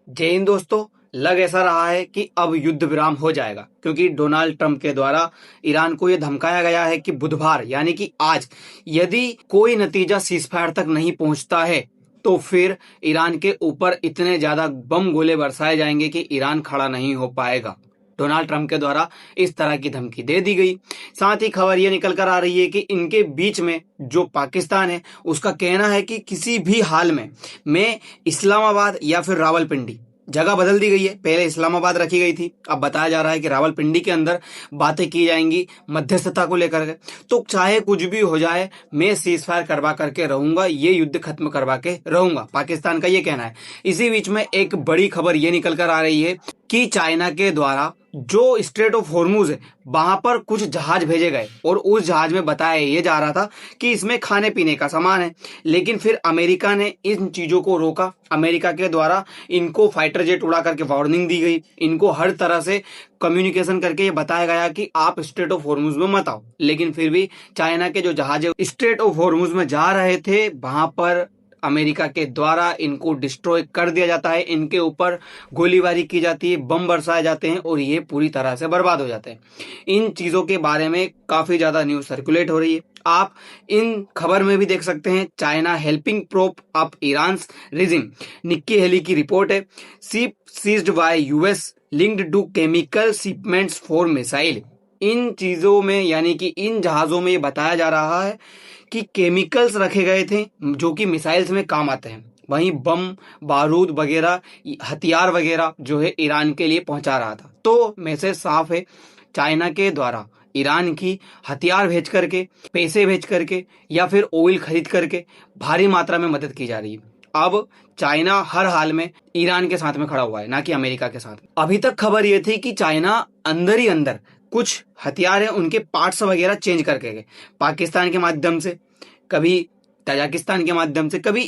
जय हिंद दोस्तों। लग ऐसा रहा है कि अब युद्ध विराम हो जाएगा, क्योंकि डोनाल्ड ट्रंप के द्वारा ईरान को यह धमकाया गया है कि बुधवार यानी कि आज यदि कोई नतीजा सीजफायर तक नहीं पहुंचता है तो फिर ईरान के ऊपर इतने ज्यादा बम गोले बरसाए जाएंगे कि ईरान खड़ा नहीं हो पाएगा। डोनाल्ड ट्रंप के द्वारा इस तरह की धमकी दे दी गई। साथ ही खबर यह निकल कर आ रही है कि इनके बीच में जो पाकिस्तान है उसका कहना है कि किसी भी हाल में इस्लामाबाद या फिर रावलपिंडी, जगह बदल दी गई है, पहले इस्लामाबाद रखी गई थी, अब बताया जा रहा है कि रावलपिंडी के अंदर बातें की जाएंगी मध्यस्थता को लेकर के। तो चाहे कुछ भी हो जाए, मैं सीज फायर करवा करके रहूंगा, ये युद्ध खत्म करवा के रहूंगा, पाकिस्तान का ये कहना है। इसी बीच में एक बड़ी खबर ये निकल कर आ रही है कि चाइना के द्वारा जो स्ट्रेट ऑफ हॉर्मुज है वहां पर कुछ जहाज भेजे गए और उस जहाज में बताया ये जा रहा था कि इसमें खाने पीने का सामान है, लेकिन फिर अमेरिका ने इन चीजों को रोका। अमेरिका के द्वारा इनको फाइटर जेट उड़ा करके वार्निंग दी गई, इनको हर तरह से कम्युनिकेशन करके ये बताया गया कि आप स्ट्रेट ऑफ हॉर्मुज में मत आओ, लेकिन फिर भी चाइना के जो जहाज स्ट्रेट ऑफ हॉर्मुज में जा रहे थे वहां पर अमेरिका के द्वारा इनको डिस्ट्रॉय कर दिया जाता है, इनके ऊपर गोलीबारी की जाती है, बम बरसाए जाते हैं और ये पूरी तरह से बर्बाद हो जाते हैं। इन चीजों के बारे में काफी ज्यादा न्यूज सर्कुलेट हो रही है। आप इन खबर में भी देख सकते हैं, China helping prop up Iran's regime, Nikki Haley की रिपोर्ट है। Ship seized by US linked to chemical shipments for missile. इन चीजों में यानी कि इन जहाजों में ये बताया जा रहा है कि केमिकल्स रखे गए थे जो कि मिसाइल्स में काम आते हैं, वहीं बम बारूद वगैरह हथियार वगैरह जो है ईरान के लिए पहुंचा रहा था। तो मैसेज साफ है, चाइना के द्वारा ईरान की हथियार भेज करके, पैसे भेज करके या फिर ऑयल खरीद करके भारी मात्रा में मदद की जा रही है। अब चाइना हर हाल में ईरान के साथ में खड़ा हुआ है, ना कि अमेरिका के साथ। अभी तक खबर यह थी कि चाइना अंदर ही अंदर कुछ हथियार हैं उनके पार्ट्स वगैरह चेंज करके गए, पाकिस्तान के माध्यम से, कभी तजाकिस्तान के माध्यम से, कभी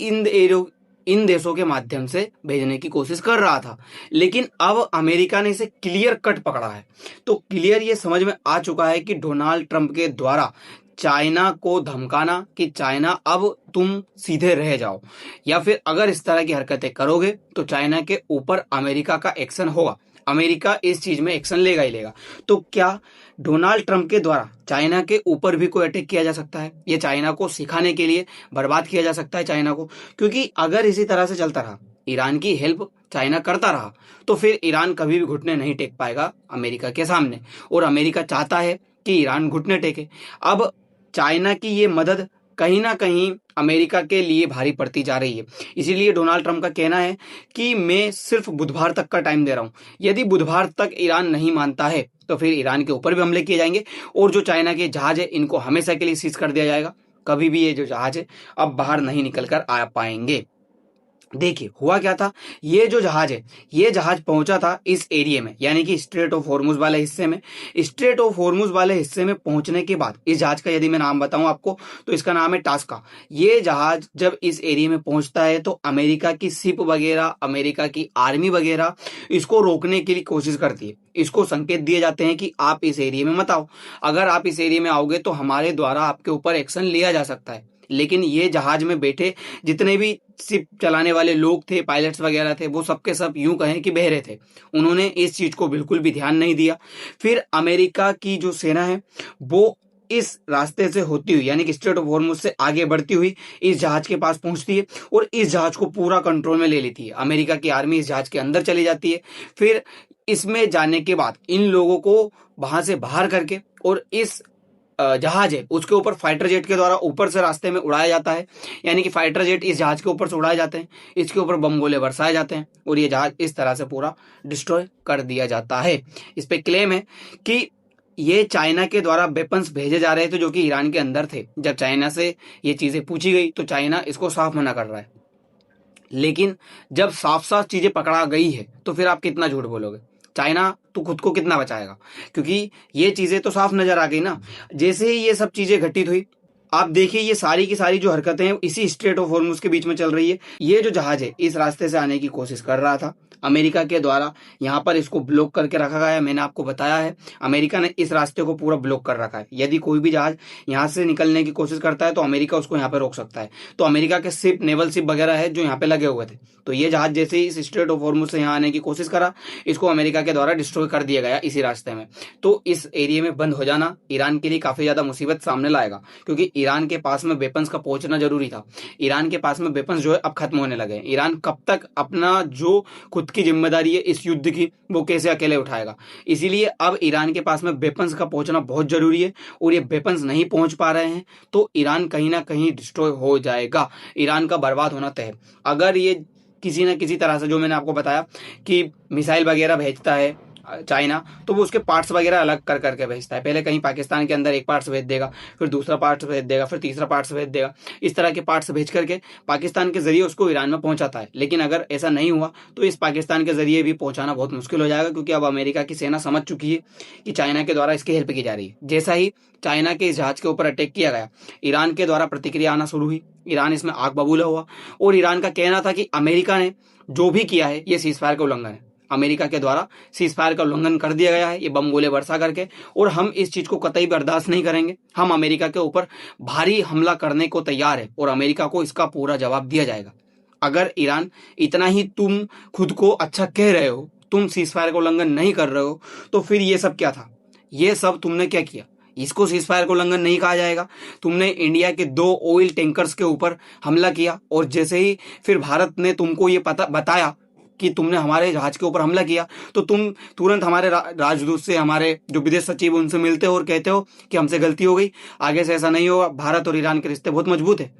इन देशों के माध्यम से भेजने की कोशिश कर रहा था। लेकिन अब अमेरिका ने इसे क्लियर कट पकड़ा है। तो क्लियर ये समझ में आ चुका है कि डोनाल्ड ट्रंप के द्वारा चाइना को धमकाना कि चाइना अब तुम सीधे रह जाओ, या फिर अगर इस तरह की हरकतें करोगे तो चाइना के ऊपर अमेरिका का एक्शन होगा, अमेरिका इस चीज में एक्शन लेगा ही लेगा। तो क्या डोनाल्ड ट्रंप के द्वारा चाइना के ऊपर भी कोई अटैक किया जा सकता है? ये चाइना को सिखाने के लिए बर्बाद किया जा सकता है चाइना को, क्योंकि अगर इसी तरह से चलता रहा, ईरान की हेल्प चाइना करता रहा, तो फिर ईरान कभी भी घुटने नहीं टेक पाएगा अमेरिका के सामने, और अमेरिका चाहता है कि ईरान घुटने टेके। अब चाइना की ये मदद कहीं ना कहीं अमेरिका के लिए भारी पड़ती जा रही है। इसीलिए डोनाल्ड ट्रंप का कहना है कि मैं सिर्फ बुधवार तक का टाइम दे रहा हूं, यदि बुधवार तक ईरान नहीं मानता है तो फिर ईरान के ऊपर भी हमले किए जाएंगे और जो चाइना के जहाज है इनको हमेशा के लिए सीज कर दिया जाएगा। कभी भी ये जो जहाज है अब बाहर नहीं निकल कर आ पाएंगे। देखिए हुआ क्या था, ये जो जहाज है ये जहाज पहुंचा था इस एरिया में, यानी कि स्ट्रेट ऑफ हॉर्मुज वाले हिस्से में। स्ट्रेट ऑफ हॉर्मुज वाले हिस्से में पहुंचने के बाद इस जहाज का यदि मैं नाम बताऊं आपको तो इसका नाम है टास्का। ये जहाज जब इस एरिया में पहुंचता है तो अमेरिका की शिप वगैरह, अमेरिका की आर्मी वगैरह इसको रोकने के लिए कोशिश करती है। इसको संकेत दिए जाते हैं कि आप इस एरिया में मत आओ, अगर आप इस एरिया में आओगे तो हमारे द्वारा आपके ऊपर एक्शन लिया जा सकता है। लेकिन ये जहाज में बैठे जितने भी शिप चलाने वाले लोग थे, पायलट्स वगैरह थे, वो सबके सब यूं कहें कि बहरे थे, उन्होंने इस चीज को बिल्कुल भी ध्यान नहीं दिया। फिर अमेरिका की जो सेना है वो इस रास्ते से होती हुई यानी कि स्ट्रेट ऑफ हॉर्मुज से आगे बढ़ती हुई इस जहाज के पास पहुंचती है और इस जहाज को पूरा कंट्रोल में ले लेती है। अमेरिका की आर्मी इस जहाज के अंदर चली जाती है। फिर इसमें जाने के बाद इन लोगों को वहां से बाहर करके और इस जहाज है उसके ऊपर फाइटर जेट के द्वारा ऊपर से रास्ते में उड़ाया जाता है, यानी कि फाइटर जेट इस जहाज के ऊपर से उड़ाए जाते हैं, इसके ऊपर बम गोले बरसाए जाते हैं और ये जहाज इस तरह से पूरा डिस्ट्रॉय कर दिया जाता है। इस पे क्लेम है कि ये चाइना के द्वारा वेपन्स भेजे जा रहे थे जो कि ईरान के अंदर थे। जब चाइना से ये चीजें पूछी गई तो चाइना इसको साफ मना कर रहा है, लेकिन जब साफ साफ चीजें पकड़ा गई है तो फिर आप कितना झूठ बोलोगे? चाइना तो खुद को कितना बचाएगा, क्योंकि ये चीजें तो साफ नजर आ गई ना। जैसे ही ये सब चीजें घटित हुई, आप देखिए ये सारी की सारी जो हरकतें हैं इसी स्ट्रेट ऑफ हॉर्मुज के बीच में चल रही है। ये जो जहाज है इस रास्ते से आने की कोशिश कर रहा था, अमेरिका के द्वारा यहाँ पर इसको ब्लॉक करके रखा गया है। मैंने आपको बताया है अमेरिका ने इस रास्ते को पूरा ब्लॉक कर रखा है। यदि कोई भी जहाज यहाँ से निकलने की कोशिश करता है तो अमेरिका उसको यहाँ पे रोक सकता है। तो अमेरिका के शिप, नेवल शिप वगैरह है जो यहाँ पे लगे हुए थे, तो ये जहाज जैसे ही इस स्ट्रेट ऑफ हॉर्मुज से यहाँ आने की कोशिश करा, इसको अमेरिका के द्वारा डिस्ट्रॉय कर दिया गया इसी रास्ते में। तो इस एरिया में बंद हो जाना ईरान के लिए काफी ज्यादा मुसीबत सामने लाएगा, क्योंकि ईरान के पास में वेपन्स का पहुंचना जरूरी था। ईरान के पास में वेपन्स जो है अब खत्म होने लगे हैं। ईरान कब तक अपना जो खुद की जिम्मेदारी है इस युद्ध की वो कैसे अकेले उठाएगा, इसीलिए अब ईरान के पास में वेपन्स का पहुंचना बहुत जरूरी है। और ये वेपन्स नहीं पहुंच पा रहे हैं तो ईरान कहीं ना कहीं डिस्ट्रॉय हो जाएगा, ईरान का बर्बाद होना तय है। अगर ये किसी न किसी तरह से, जो मैंने आपको बताया कि मिसाइल वगैरह भेजता है चाइना, तो वो उसके पार्ट्स वगैरह अलग कर करके भेजता है। पहले कहीं पाकिस्तान के अंदर एक पार्ट्स भेज देगा, फिर दूसरा पार्ट्स भेज देगा, फिर तीसरा पार्ट्स भेज देगा। इस तरह के पार्ट्स भेज करके पाकिस्तान के जरिए उसको ईरान में पहुंचाता है। लेकिन अगर ऐसा नहीं हुआ तो इस पाकिस्तान के जरिए भी पहुंचाना बहुत मुश्किल हो जाएगा, क्योंकि अब अमेरिका की सेना समझ चुकी है कि चाइना के द्वारा इसकी हेल्प की जा रही है। जैसा ही चाइना के इस जहाज के ऊपर अटैक किया गया, ईरान के द्वारा प्रतिक्रिया आना शुरू हुई। ईरान इसमें आग बबूला हुआ और ईरान का कहना था कि अमेरिका ने जो भी किया है ये सीजफायर का उल्लंघन है। अमेरिका के द्वारा सीजफायर का उल्लंघन कर दिया गया है, ये बम गोले बरसा करके, और हम इस चीज को कतई बर्दाश्त नहीं करेंगे। हम अमेरिका के ऊपर भारी हमला करने को तैयार है और अमेरिका को इसका पूरा जवाब दिया जाएगा। अगर ईरान इतना ही तुम खुद को अच्छा कह रहे हो, तुम सीजफायर का उल्लंघन नहीं कर रहे हो, तो फिर ये सब क्या था? ये सब तुमने क्या किया? इसको सीजफायर का उल्लंघन नहीं कहा जाएगा। तुमने इंडिया के 2 ऑयल टैंकर्स के ऊपर हमला किया और जैसे ही फिर भारत ने तुमको ये बताया कि तुमने हमारे जहाज के ऊपर हमला किया, तो तुम तुरंत हमारे राजदूत से, हमारे जो विदेश सचिव उनसे मिलते हो और कहते हो कि हमसे गलती हो गई, आगे से ऐसा नहीं होगा। भारत और ईरान के रिश्ते बहुत मजबूत है।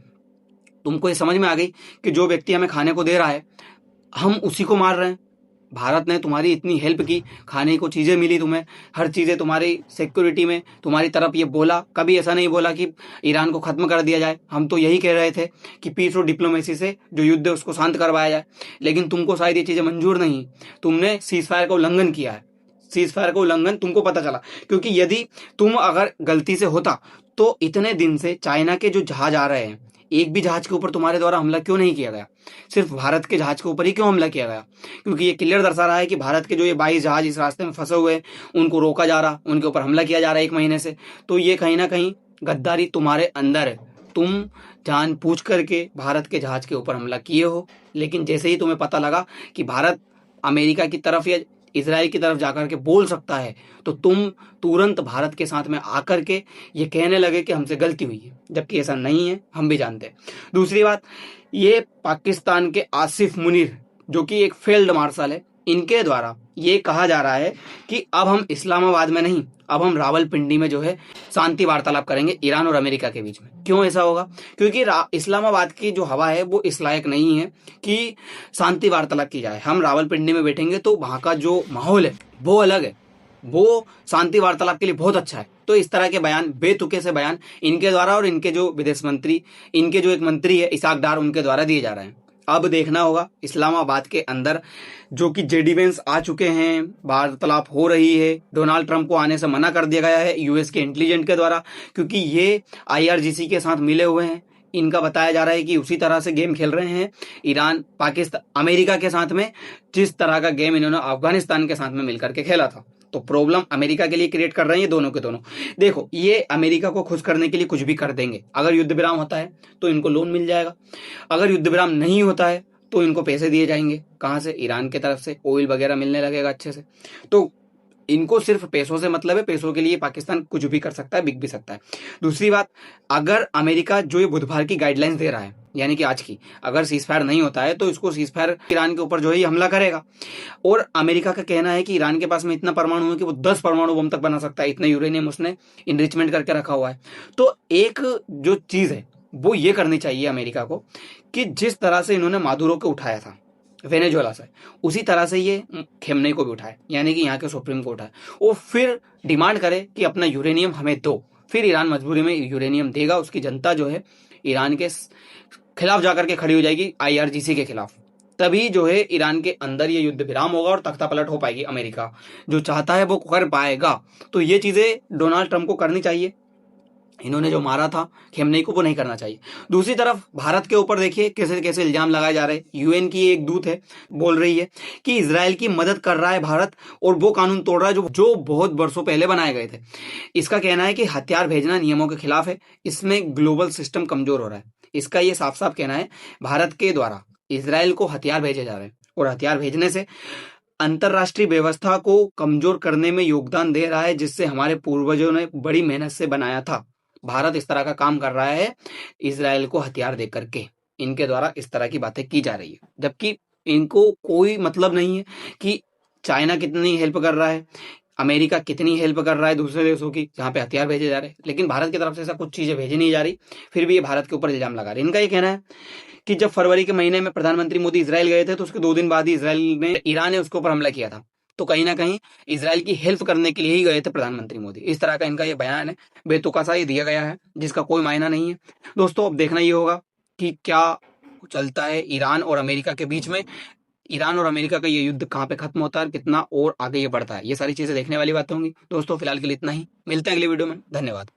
तुमको ये समझ में आ गई कि जो व्यक्ति हमें खाने को दे रहा है हम उसी को मार रहे हैं। भारत ने तुम्हारी इतनी हेल्प की, खाने को चीजें मिली, तुम्हें हर चीजें तुम्हारी सिक्योरिटी में तुम्हारी तरफ ये बोला, कभी ऐसा नहीं बोला कि ईरान को खत्म कर दिया जाए। हम तो यही कह रहे थे कि पीस और डिप्लोमेसी से जो युद्ध है उसको शांत करवाया जाए, लेकिन तुमको शायद ये चीजें मंजूर नहीं। तुमने सीजफायर का उल्लंघन किया है। सीजफायर का उल्लंघन तुमको पता चला, क्योंकि यदि तुम अगर गलती से होता तो इतने दिन से चाइना के जो जहाज आ रहे हैं, एक भी जहाज के ऊपर तुम्हारे द्वारा हमला क्यों नहीं किया गया? सिर्फ भारत के जहाज के ऊपर ही क्यों हमला किया गया? क्योंकि ये क्लियर दर्शा रहा है कि भारत के जो ये 22 जहाज इस रास्ते में फंसे हुए हैं उनको रोका जा रहा, उनके ऊपर हमला किया जा रहा है 1 महीने से। तो ये कहीं ना कहीं गद्दारी तुम्हारे अंदर है। तुम जानबूझ करके भारत के जहाज के ऊपर हमला किए हो, लेकिन जैसे ही तुम्हें पता लगा कि भारत अमेरिका की तरफ या इजराइल की तरफ जाकर के बोल सकता है, तो तुम तुरंत भारत के साथ में आकर के ये कहने लगे कि हमसे गलती हुई है, जबकि ऐसा नहीं है, हम भी जानते हैं। दूसरी बात, ये पाकिस्तान के आसिफ मुनीर जो कि एक फील्ड मार्शल है, इनके द्वारा ये कहा जा रहा है कि अब हम इस्लामाबाद में नहीं, अब हम रावलपिंडी में जो है शांति वार्तालाप करेंगे ईरान और अमेरिका के बीच में। क्यों ऐसा होगा? क्योंकि इस्लामाबाद की जो हवा है वो इस लायक नहीं है कि शांति वार्तालाप की जाए। हम रावलपिंडी में बैठेंगे तो वहां का जो माहौल है वो अलग है, वो शांति वार्तालाप के लिए बहुत अच्छा है। तो इस तरह के बयान, बेतुके से बयान इनके द्वारा और इनके जो विदेश मंत्री, इनके जो एक मंत्री है इसाक डार, उनके द्वारा दिए जा रहे हैं। अब देखना होगा इस्लामाबाद के अंदर जो कि जेडी वेंस आ चुके हैं, वार्तालाप हो रही है। डोनाल्ड ट्रंप को आने से मना कर दिया गया है यूएस के इंटेलिजेंस के द्वारा, क्योंकि ये आईआरजीसी के साथ मिले हुए हैं। इनका बताया जा रहा है कि उसी तरह से गेम खेल रहे हैं ईरान, पाकिस्तान, अमेरिका के साथ में, जिस तरह का गेम इन्होंने अफगानिस्तान के साथ में मिलकर के खेला था। तो प्रॉब्लम अमेरिका के लिए क्रिएट कर रहे हैं दोनों के दोनों। देखो, ये अमेरिका को खुश करने के लिए कुछ भी कर देंगे। अगर युद्ध विराम होता है तो इनको लोन मिल जाएगा, अगर युद्ध विराम नहीं होता है तो इनको पैसे दिए जाएंगे। कहां से? ईरान की तरफ से ऑयल वगैरह मिलने लगेगा अच्छे से। तो इनको सिर्फ पैसों से मतलब है, पैसों के लिए पाकिस्तान कुछ भी कर सकता है, बिक भी सकता है। दूसरी बात, अगर अमेरिका जो ये बुधवार की गाइडलाइंस दे रहा है, यानी कि आज की, अगर सीजफायर नहीं होता है तो इसको सीजफायर ईरान के ऊपर जो है हमला करेगा। और अमेरिका का कहना है कि ईरान के पास में इतना परमाणु है कि वो 10 परमाणु बम तक बना सकता है, इतना यूरेनियम उसने इनरिचमेंट करके रखा हुआ है। तो एक जो चीज है वो ये करनी चाहिए अमेरिका को कि जिस तरह से इन्होंने मादुरो को उठाया था वेनेजुएला से, उसी तरह से ये खेमने को भी उठाए, यानी कि यहाँ के सुप्रीम कोर्ट है, और फिर डिमांड करे कि अपना यूरेनियम हमें दो। फिर ईरान मजबूरी में यूरेनियम देगा, उसकी जनता जो है ईरान के खिलाफ जाकर के खड़ी हो जाएगी, आईआरजीसी के खिलाफ। तभी जो है ईरान के अंदर ये युद्ध विराम होगा और तख्ता पलट हो पाएगी। अमेरिका जो चाहता है वो कर पाएगा। तो ये चीजें डोनाल्ड ट्रंप को करनी चाहिए। इन्होंने जो मारा था खेमनेई को, वो नहीं करना चाहिए। दूसरी तरफ भारत के ऊपर देखिए कैसे कैसे इल्जाम लगाए जा रहे हैं। यूएन की एक दूत है, बोल रही है कि इसराइल की मदद कर रहा है भारत और वो कानून तोड़ रहा है जो बहुत वर्षों पहले बनाए गए थे। इसका कहना है कि हथियार भेजना नियमों के खिलाफ है, इसमें ग्लोबल सिस्टम कमजोर हो रहा है। इसका ये साफ साफ कहना है भारत के द्वारा इसराइल को हथियार भेजे जा रहे हैं और हथियार भेजने से अंतरराष्ट्रीय व्यवस्था को कमजोर करने में योगदान दे रहा है, जिससे हमारे पूर्वजों ने बड़ी मेहनत से बनाया था। भारत इस तरह का काम कर रहा है इसराइल को हथियार दे करके, इनके द्वारा इस तरह की बातें की जा रही है, जबकि इनको कोई मतलब नहीं है कि चाइना कितनी हेल्प कर रहा है, अमेरिका कितनी हेल्प कर रहा है दूसरे देशों की जहां पे हथियार भेजे जा रहे हैं, लेकिन भारत की तरफ से ऐसा कुछ चीजें भेजी नहीं जा रही, फिर भी ये भारत के ऊपर इल्जाम लगा रहे हैं। इनका ये कहना है कि जब फरवरी के महीने में प्रधानमंत्री मोदी इसराइल गए थे तो उसके 2 दिन बाद ही इसराइल ने ईरान ने उसके ऊपर हमला किया था, तो कहीं ना कहीं इसराइल की हेल्प करने के लिए ही गए थे प्रधानमंत्री मोदी। इस तरह का इनका ये बयान है, बेतुका सा ये दिया गया है जिसका कोई मायना नहीं है। दोस्तों अब देखना ये होगा कि क्या चलता है ईरान और अमेरिका के बीच में, ईरान और अमेरिका का ये युद्ध कहाँ पे खत्म होता है, कितना और आगे ये बढ़ता है, ये सारी चीजें देखने वाली बातें होंगी। दोस्तों फिलहाल के लिए इतना ही, मिलते हैं अगली वीडियो में, धन्यवाद।